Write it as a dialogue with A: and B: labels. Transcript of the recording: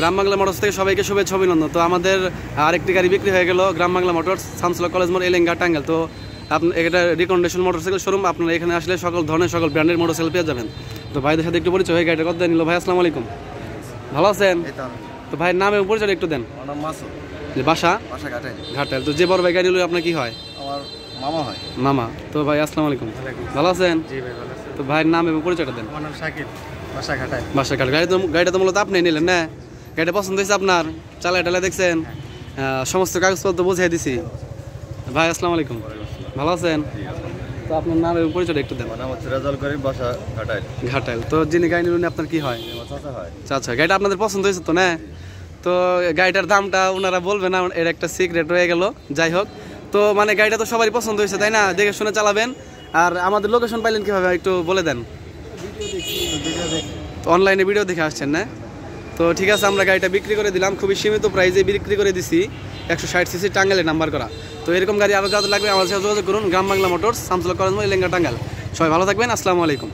A: গ্রাম Bangla motors থেকে সবাইকে শুভেচ্ছা অভিনন্দন। তো আমাদের আরেকটি গাড়ি বিক্রি হয়ে গেল গ্রাম বাংলা মোটরস, শামসুল্লাহ কলেজ মোড়, এলেঙ্গা, টাঙ্গাইল। তো আপনি এটা রিকন্ডিশন মোটরসাইকেল শোরুম, আপনারা এখানে আসলে সকল ধরনের সকল ব্র্যান্ডের মোটরসাইকেল পেয়ে যাবেন। তো ভাইদের সাথে একটু পরিচয় হয়ে গাড়িটা কত নিল। ভাই আসসালামু আলাইকুম, ভালো আছেন? তো ভাইয়ের নামে পরিচয় একটু দেন। বাসা ঘাটাইল। তো যে বড় ভাই গাড়ি নিল আপনার কি হয়?
B: আমার মামা হয়।
A: মামা। তো ভাই আসসালামু আলাইকুম, ভালো আছেন? তো ভাইয়ের নাম এবং পরিচয়টা দেন। বাসা ঘাটাইল। গাড়িটা তো মূলত আপনি নিলেন না? গাড়িটা পছন্দ হয়েছে আপনার? চালায় টালায় দেখছেন? সমস্ত কাগজপত্র বুঝিয়ে দিছি। ভাই আসসালামু আলাইকুম, ভালো আছেন? তো আপনার নাম এবং পরিচয়টা একটু দেন।
B: বাসা
A: ঘাটাইল। তো যিনি গাড়ি নিলেন আপনার কি হয়? আচ্ছা, গাড়িটা আপনাদের পছন্দ হয়েছে তো না? তো গাড়িটার দামটা ওনারা বলবে না, এর একটা সিক্রেট রয়ে গেল। যাই হোক, তো মানে গাড়িটা তো সবারই পছন্দ হয়েছে তাই না? দেখে শুনে চালাবেন। আর আমাদের লোকেশন পাইলেন কিভাবে একটু বলে দেন। অনলাইনে ভিডিও দেখে আসছেন না? তো ঠিক আছে, আমরা গাড়িটা বিক্রি করে দিলাম, খুবই সীমিত প্রাইসে বিক্রি করে দিছি। 160 সিসি, টাঙ্গাইলে নাম্বার করা। তো এরকম গাড়ি আরও যাদের লাগবে আমাদের সাথে যোগাযোগ করুন। গ্রাম বাংলা মোটরস, শামসুল্লাহ কলেজ মোড়, এলেঙ্গা, টাঙ্গাইল। সবাই ভালো থাকবেন, আসসালামু আলাইকুম।